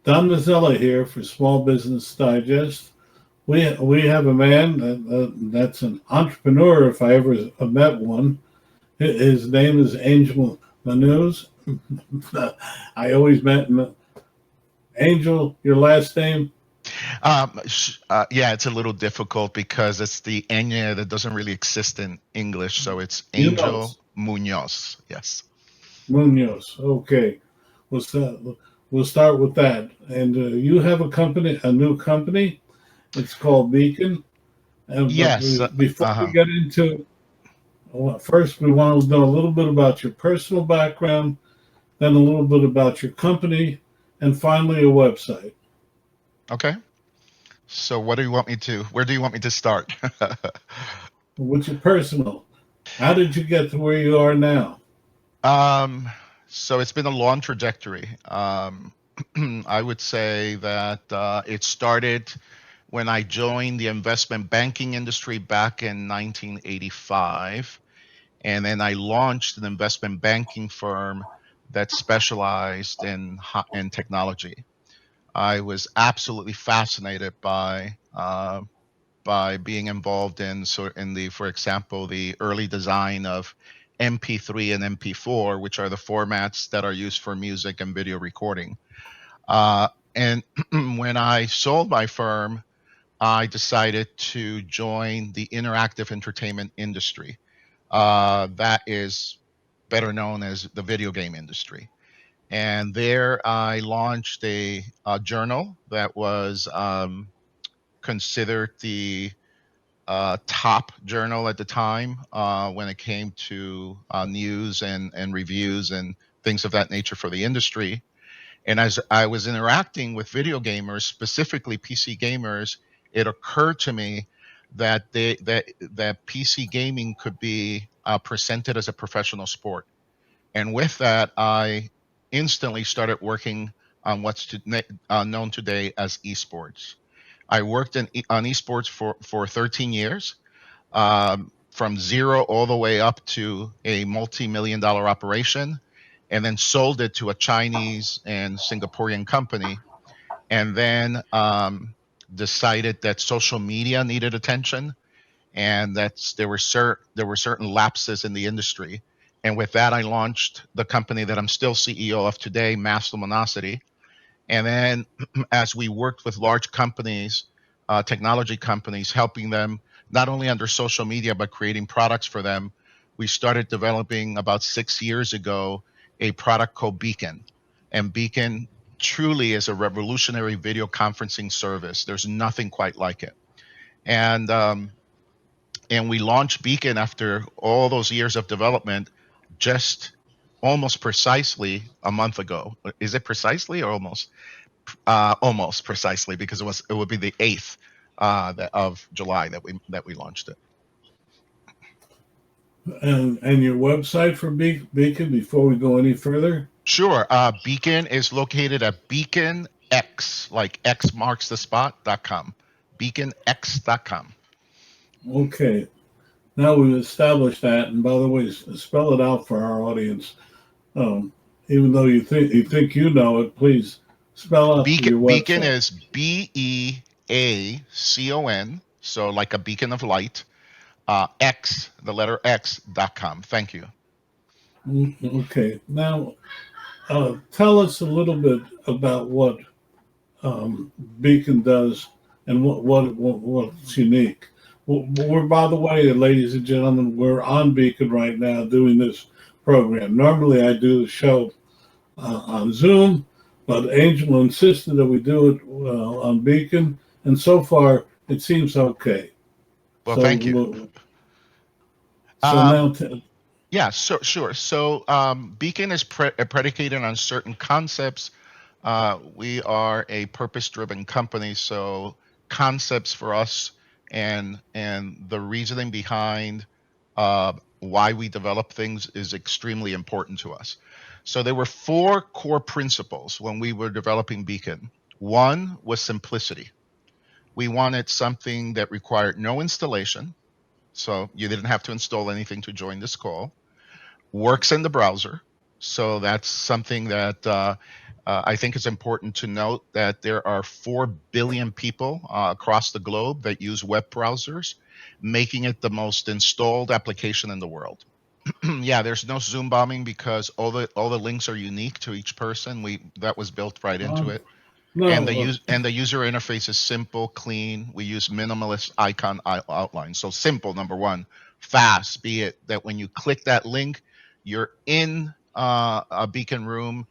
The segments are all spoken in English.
Don Mazzella here for Small Business Digest. We have a man that's an entrepreneur, if I ever met one. His name is Angel Manuz. I always met Angel. Your last name? Yeah, it's a little difficult because it's the ñ that doesn't really exist in English, so it's Angel Munoz. Munoz. Yes. Munoz. Okay, we'll start. We'll start with that. And you have a company, a new company. It's called Beacon. But Yes. before we Uh-huh. get into well, first, we want to know a little bit about your personal background, then a little bit about your company, and finally a website. Okay. So where do you want me to start? What's your personal? How did you get to where you are now? Um, so it's been a long trajectory. I would say that it started when I joined the investment banking industry back in 1985. And then I launched an investment banking firm that specialized in technology. I was absolutely fascinated by being involved for example, the early design of MP3 and MP4, which are the formats that are used for music and video recording. And when I sold my firm, I decided to join the interactive entertainment industry. That is better known as the video game industry. And there I launched a journal that was considered the top journal at the time when it came to news and reviews and things of that nature for the industry. And as I was interacting with video gamers, specifically PC gamers, it occurred to me that PC gaming could be presented as a professional sport. And with that, I instantly started working on known today as esports. I worked on esports for 13 years, from zero all the way up to a multi-million dollar operation, and then sold it to a Chinese and Singaporean company, and then decided that social media needed attention, and there were certain lapses in the industry. And with that, I launched the company that I'm still CEO of today, Mass Luminosity. And then as we worked with large companies, technology companies, helping them not only under social media, but creating products for them, we started developing about 6 years ago a product called Beacon. And Beacon truly is a revolutionary video conferencing service. There's nothing quite like it. And we launched Beacon after all those years of development, just almost precisely a month ago. Is it precisely or almost? Almost precisely, because it would be the 8th of July that we launched it. And your website for Beacon before we go any further? Sure. Beacon is located at Beacon X, like X marks the spot.com. BeaconX.com. Okay. Now we've established that, and by the way, spell it out for our audience. Um, Even though you think you know it, please spell out your Beacon website. is BEACON, so like a beacon of light. X, the letter X.com. Thank you. Okay. Now, tell us a little bit about what Beacon does and what's unique. We're, by the way, ladies and gentlemen, we're on Beacon right now doing this program. Normally, I do the show on Zoom, but Angel insisted that we do it on Beacon, and so far it seems okay. Well, thank you. So, so Um, now, Yeah, so sure. So Beacon is predicated on certain concepts. We are a purpose-driven company, so concepts for us and the reasoning behind why we develop things is extremely important to us. So there were four core principles when we were developing Beacon. One was simplicity. We wanted something that required no installation, so you didn't have to install anything to join this call. Works in the browser. So that's something that I think it's important to note that there are 4 billion people across the globe that use web browsers, making it the most installed application in the world. Yeah, there's no Zoom bombing because all the links are unique to each person. That was built right into Um, it. And no, the user interface is simple, clean. We use minimalist icon outline. So simple, number one. Fast, be it that when you click that link, you're in a Beacon room.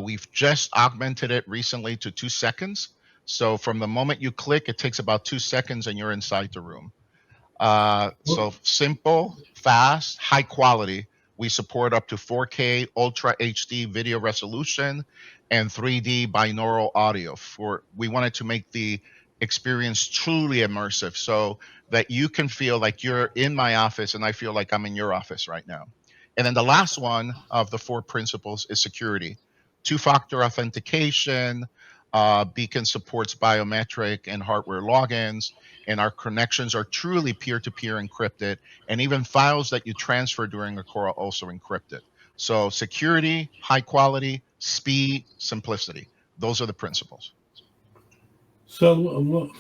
We've just augmented it recently to 2 seconds. So from the moment you click, it takes about 2 seconds, and you're inside the room. So simple, fast, high quality. We support up to 4K Ultra HD video resolution and 3D binaural audio. We wanted to make the experience truly immersive, so that you can feel like you're in my office and I feel like I'm in your office right now. And then the last one of the four principles is security. Two-factor authentication. Beacon supports biometric and hardware logins, and our connections are truly peer-to-peer encrypted, and even files that you transfer during a call are also encrypted. So security, high quality, speed, simplicity. Those are the principles. so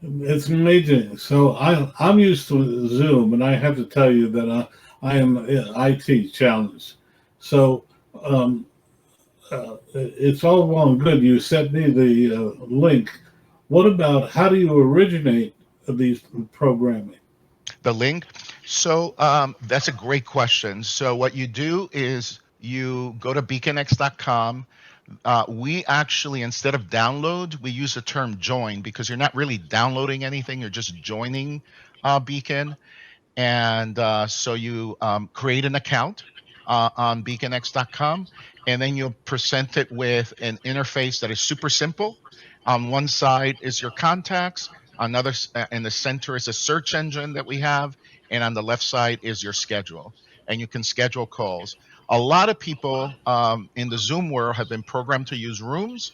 it's amazing. So I'm used to Zoom, and I have to tell you that I am IT challenged. So um, it's all well and good. You sent me the link. What about how do you originate these programming? The link. So that's a great question. So what you do is you go to beaconx.com. We actually, instead of download, we use the term join, because you're not really downloading anything, you're just joining Beacon. And so you create an account on beaconx.com, and then you'll present it with an interface that is super simple. On one side is your contacts, in the center is a search engine that we have, and on the left side is your schedule. And you can schedule calls. A lot of people in the Zoom world have been programmed to use rooms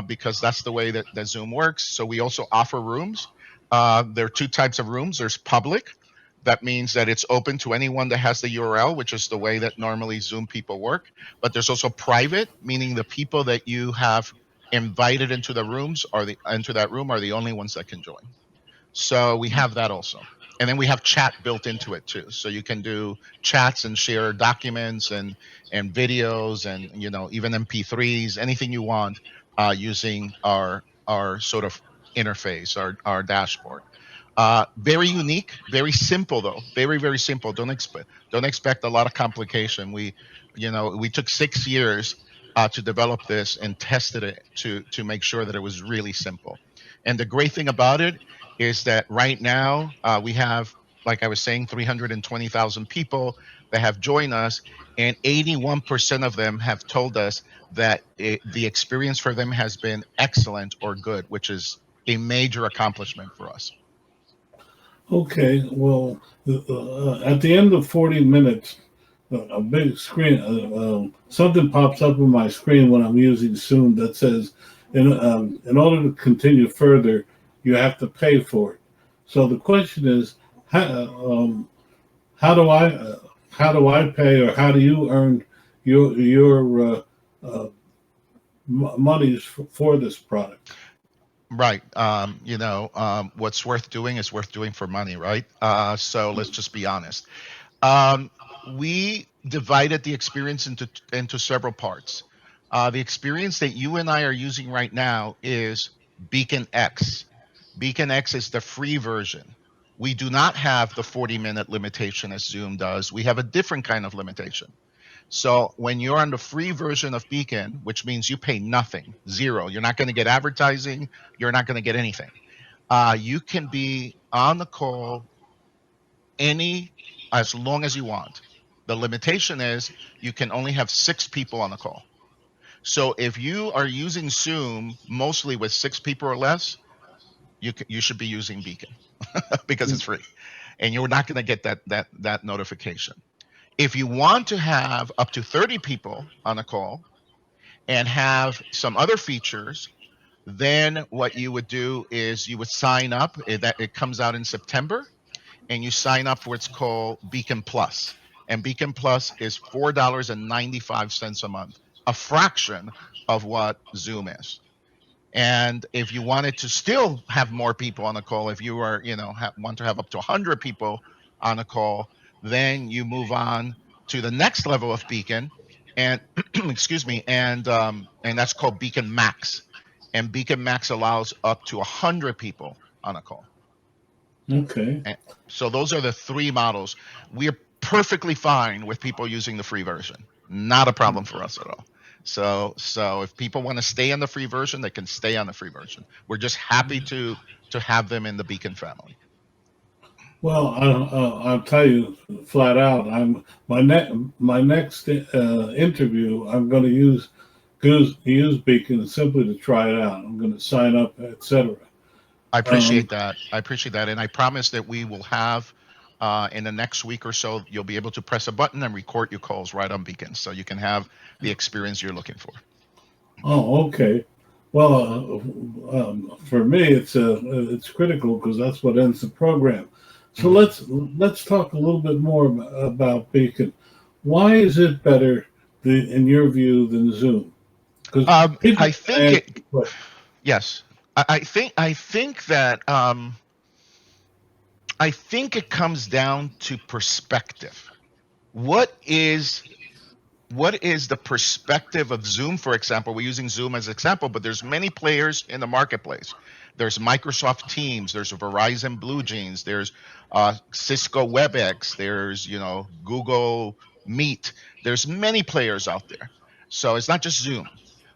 because that's the way that Zoom works. So we also offer rooms. There are two types of rooms. There's public. That means that it's open to anyone that has the URL, which is the way that normally Zoom people work. But there's also private, meaning the people that you have invited into that room are the only ones that can join. So we have that also. And then we have chat built into it too. So you can do chats and share documents and videos, and even MP3s, anything you want, using our sort of interface, our dashboard. Very unique, very simple though. Very, very simple. Don't expect a lot of complication. We took 6 years to develop this and tested it to make sure that it was really simple. And the great thing about it is that right now we have, like I was saying, 320,000 people that have joined us, and 81% of them have told us that the experience for them has been excellent or good, which is a major accomplishment for us. Okay, well, at the end of 40 minutes, a big screen, something pops up on my screen when I'm using Zoom that says, in order to continue further, you have to pay for it. So the question is, how, how do I how do I pay, or how do you earn your uh, monies for this product? Right. What's worth doing is worth doing for money, right? So let's just be honest. Um, we divided the experience into several parts. The experience that you and I are using right now is Beacon X. Beacon X is the free version. We do not have the 40-minute limitation as Zoom does. We have a different kind of limitation. So when you're on the free version of Beacon, which means you pay nothing, zero, you're not going to get advertising, you're not going to get anything. You can be on the call any as long as you want. The limitation is you can only have 6 people on the call. So if you are using Zoom mostly with 6 people or less, you should be using Beacon because it's free, and you're not going to get that notification. If you want to have up to 30 people on a call and have some other features, then what you would do is you would sign up. That it comes out in September, and you sign up for what's called Beacon Plus. And Beacon Plus is $4.95 a month. a fraction of what Zoom is. And if you wanted to still have more people on the call, if you are, want to have up to 100 people on a call, then you move on to the next level of Beacon, and excuse me, and that's called Beacon Max. And Beacon Max allows up to 100 people on a call. Okay. And so those are the three models. We're perfectly fine with people using the free version. Not a problem for us at all. So if people want to stay on the free version, they can stay on the free version. We're just happy to have them in the Beacon family. Well, I'll tell you flat out. My next interview. I'm going to use Beacon simply to try it out. I'm going to sign up, etc. I Um, appreciate that. I appreciate that, and I promise that we will have in the next week or so, you'll be able to press a button and record your calls right on Beacon, so you can have the experience you're looking for. oh, okay. Well, for me, it's critical because that's what ends the program. So Mhm. let's talk a little bit more about Beacon. Why is it better, in your view, than Zoom? Because people I think ask, it. Yes, I think that I think it comes down to perspective. What is what is the perspective of Zoom, for example? We're using Zoom as an example, but there's many players in the marketplace. There's Microsoft Teams, there's Verizon Blue Jeans, there's Cisco WebEx, there's Google Meet. There's many players out there, so it's not just Zoom.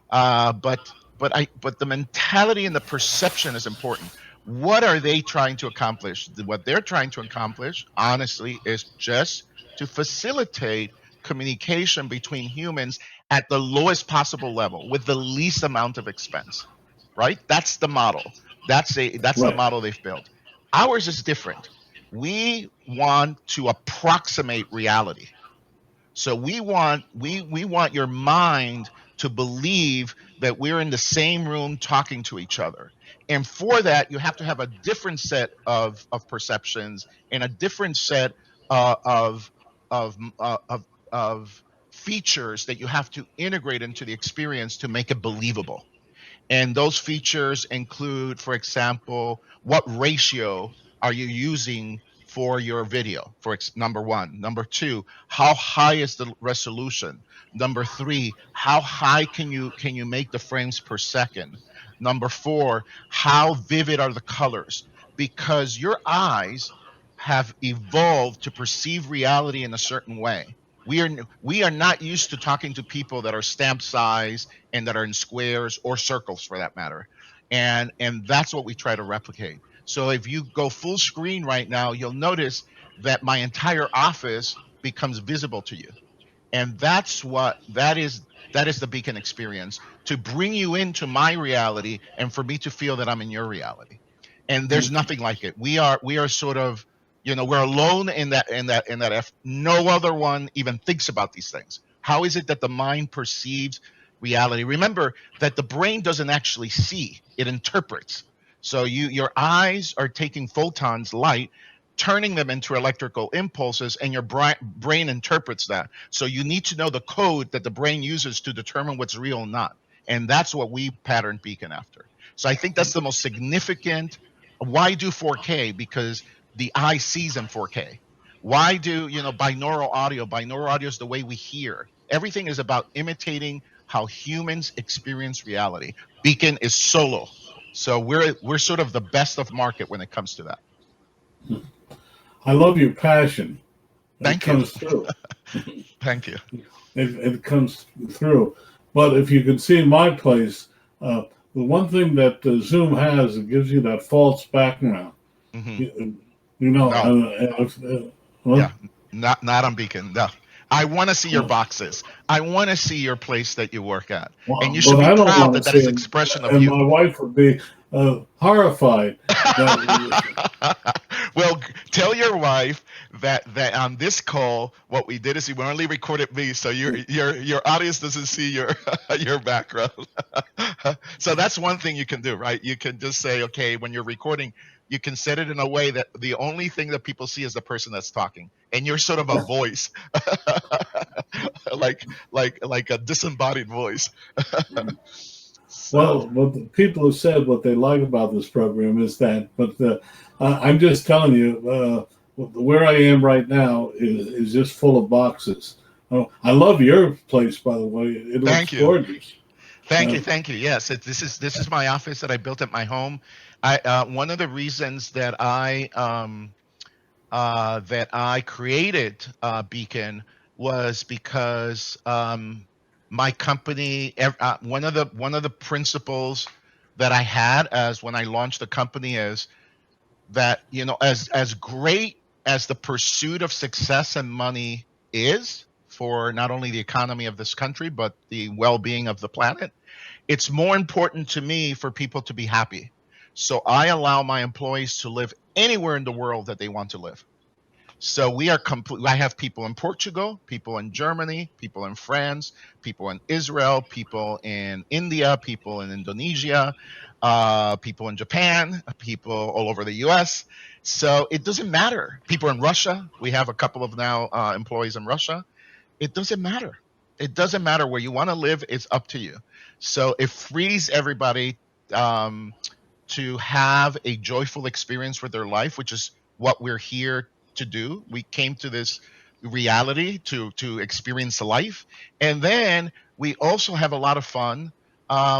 But the mentality and the perception is important. What are they trying to accomplish? What they're trying to accomplish, honestly, is just to facilitate communication between humans at the lowest possible level with the least amount of expense. Right? That's the model. That's the right, model they've built. Ours is different. We want to approximate reality. So we want your mind to believe that we're in the same room talking to each other. And for that, you have to have a different set of perceptions and a different set uh, of of of features that you have to integrate into the experience to make it believable. And those features include, for example, what ratio are you using for your video? Number one. Number two, how high is the resolution? Number three, how high can you make the frames per second? Number four, how vivid are the colors? Because your eyes have evolved to perceive reality in a certain way. We are not used to talking to people that are stamp size and that are in squares or circles for that matter. And that's what we try to replicate. So if you go full screen right now, you'll notice that my entire office becomes visible to you. And that is the Beacon experience, to bring you into my reality and for me to feel that I'm in your reality. And there's okay, nothing like it. We are sort of, we're alone in that no other one even thinks about these things. How is it that the mind perceives reality? Remember that the brain doesn't actually see, it interprets. So your eyes are taking photons, light, turning them into electrical impulses, and your brain interprets that. So you need to know the code that the brain uses to determine what's real or not. And that's what we pattern Beacon after. So I think that's the most significant. Why do 4K? Because the eye sees in 4K. Why do, binaural audio? Binaural audio is the way we hear. Everything is about imitating how humans experience reality. Beacon is solo. So we're sort of the best of market when it comes to that. I love your passion. It Thank you. comes through. Thank you. It comes through. But if you can see my place, uh, the one thing that Zoom has, it gives you that false background. Hmm. You, you know, No. what? Yeah. Not on Beacon. No. I want to see your boxes. I want to see your place that you work at. And Well, you should but be I don't proud want to that that see is him, expression of and you. my wife would be horrified that. Well, tell your wife that on this call, what we did is we only recorded me, so your audience doesn't see your your background. So that's one thing you can do, right? You can just say, okay, when you're recording, you can set it in a way that the only thing that people see is the person that's talking, and you're sort of a voice, like a disembodied voice. So Well, what the people have said, what they like about this program is that, but I'm just telling you, where I am right now is just full of boxes. Oh, I love your place, by the way. It looks thank you. gorgeous. Thank you, Uh, thank you. Yes, this is my office that I built at my home. I one of the reasons that I created Beacon was because my company. One of the principles that I had as when I launched the company is that, as great as the pursuit of success and money is for not only the economy of this country but the well-being of the planet, it's more important to me for people to be happy. So I allow my employees to live anywhere in the world that they want to live. So we are complete. I have people in Portugal, people in Germany, people in France, people in Israel, people in India, people in Indonesia, people in Japan, people all over the U.S. So it doesn't matter. People in Russia. We have a couple of now employees in Russia. It doesn't matter. It doesn't matter where you want to live. It's up to you. So it frees everybody um, to have a joyful experience with their life, which is what we're here to do. We came to this reality to experience life, and then we also have a lot of fun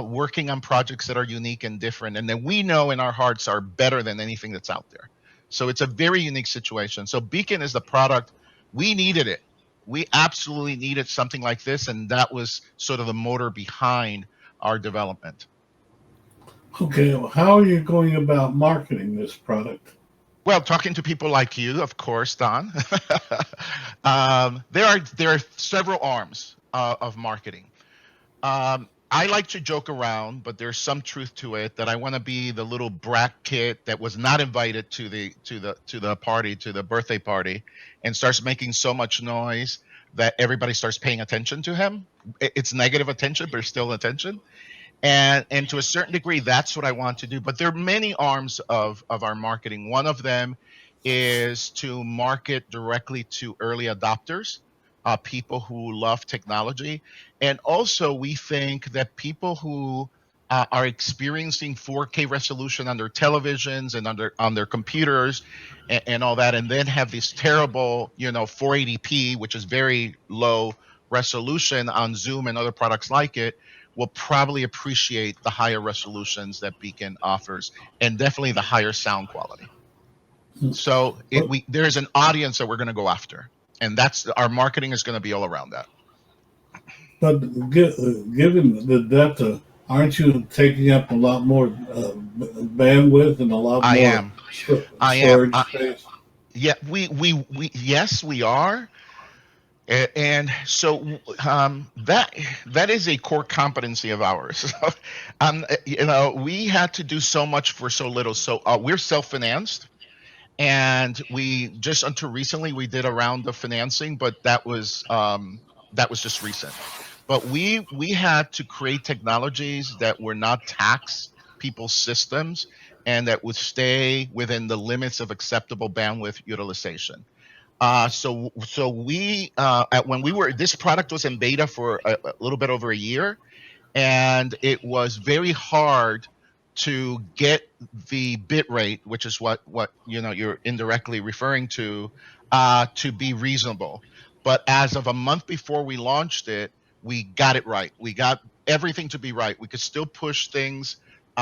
working on projects that are unique and different, and that we know in our hearts are better than anything that's out there. So it's a very unique situation. So Beacon is the product. We needed it. We absolutely needed something like this, and that was sort of the motor behind our development. okay, well, how are you going about marketing this product? Well, talking to people like you, of course, Don. There are several arms of marketing. I like to joke around, but there's some truth to it that I want to be the little brat kid that was not invited to the party, to the birthday party, and starts making so much noise that everybody starts paying attention to him. It's negative attention, but it's still attention, and to a certain degree that's what I want to do. But there are many arms of our marketing. One of them is to market directly to early adopters, people who love technology. And also we think that people who are experiencing 4K resolution on their televisions and on their computers, and all that, and then have this terrible 480p, which is very low resolution on Zoom and other products like it, will probably appreciate the higher resolutions that Beacon offers, and definitely the higher sound quality. So But, there's an audience that we're going to go after, and that's our marketing is going to be all around that. given the data, aren't you taking up a lot more bandwidth and a lot I more am. I am. storage space? Yeah, we yes, we are. And so that is a core competency of ours. We had to do so much for so little. So we're self-financed, and we just until recently we did a round of financing, but that was just recent. But we had to create technologies that were not tax people's systems, and that would stay within the limits of acceptable bandwidth utilization. So we at when we were this product was in beta for a little bit over a year, and it was very hard to get the bit rate, which is what you're indirectly referring to be reasonable. But as of a month before we launched it, we got it right. We got everything to be right. We could still push things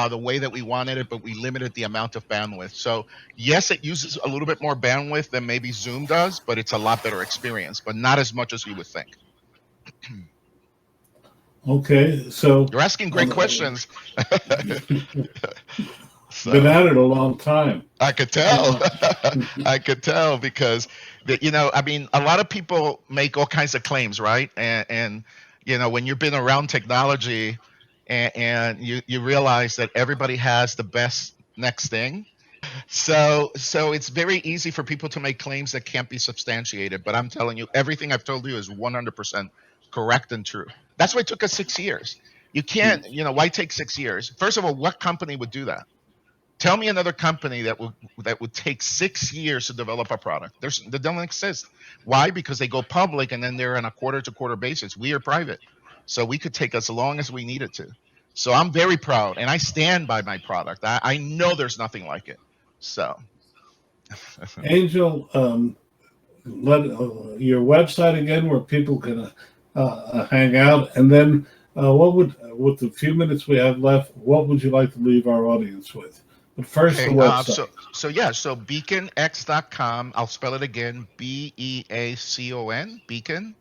the way that we wanted it, but we limited the amount of bandwidth. So yes, it uses a little bit more bandwidth than maybe Zoom does, but it's a lot better experience, but not as much as you would think. Okay, so You're asking great uh, questions. been So at it a long time. I could tell. Uh, I could tell because I mean, a lot of people make all kinds of claims, right? And when you've been around technology, and you realize that everybody has the best next thing. So it's very easy for people to make claims that can't be substantiated, but I'm telling you, everything I've told you is 100% correct and true. That's why it took us 6 years. You can't, why take 6 years? First of all, what company would do that? Tell me another company that would take 6 years to develop a product. They don't exist. Why? Because they go public and then they're on a quarter to quarter basis. We are private, so we could take as long as we needed to. So I'm very proud, and I stand by my product. I know there's nothing like it. So Angel, let your website again where people can hang out, and then what would, with the few minutes we have left, what would you like to leave our audience with? But first, the okay, website. so beaconx.com. I'll spell it again: Beacon, Beacon,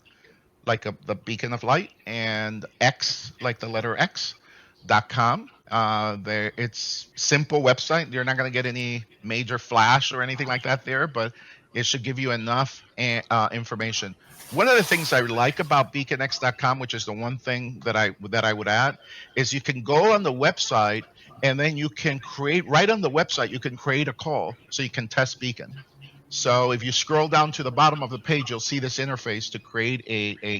like the beacon of light, and X like the letter X.com. There, it's simple website. You're not going to get any major flash or anything like that there, but it should give you enough information. One of the things I like about beaconx.com, which is the one thing that I would add, is you can go on the website and then you can create right on the website. You can create a call so you can test Beacon. So if you scroll down to the bottom of the page, you'll see this interface to create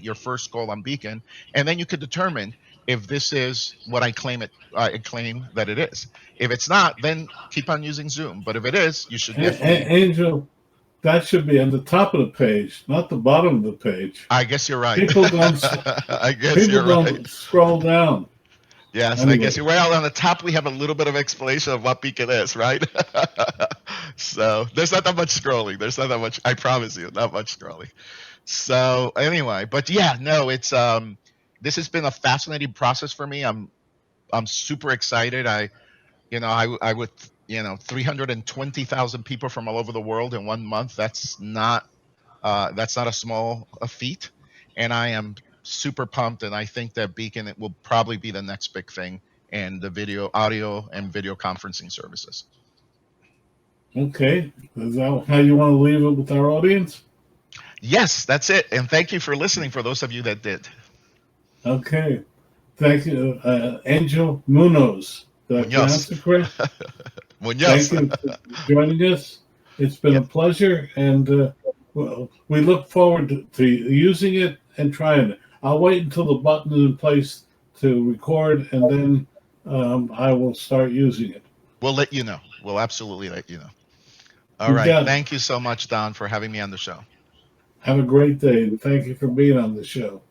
your first call on Beacon, and then you could determine if this is what I claim that it is. If it's not, then keep on using Zoom. But if it is, you should definitely. Angel, that should be on the top of the page, not the bottom of the page. I guess you're right. People don't. I guess People you're right. don't scroll down. Yes, I guess Anyway, you're right. On the top, we have a little bit of explanation of what Beacon is, right? So there's not that much scrolling. There's not that much. I promise you, not much scrolling. So anyway, but yeah, no, it's this has been a fascinating process for me. I'm super excited. I with 320,000 people from all over the world in 1 month. That's not a small feat, and I am super pumped. And I think that Beacon it will probably be the next big thing in the audio, and video conferencing services. okay. Is that how you want to leave it with our audience? Yes, that's it. And thank you for listening. For those of you that did, Okay. Thank you, Angel Munoz. Did I Munoz, pronounce it correct? Thank Munoz. you for joining us. It's been Yeah. a pleasure, and well, we look forward to using it and trying it. I'll wait until the button is in place to record, and then I will start using it. We'll let you know. We'll absolutely let you know. All You right. got it. Thank you so much, Don, for having me on the show. Have a great day, and thank you for being on the show.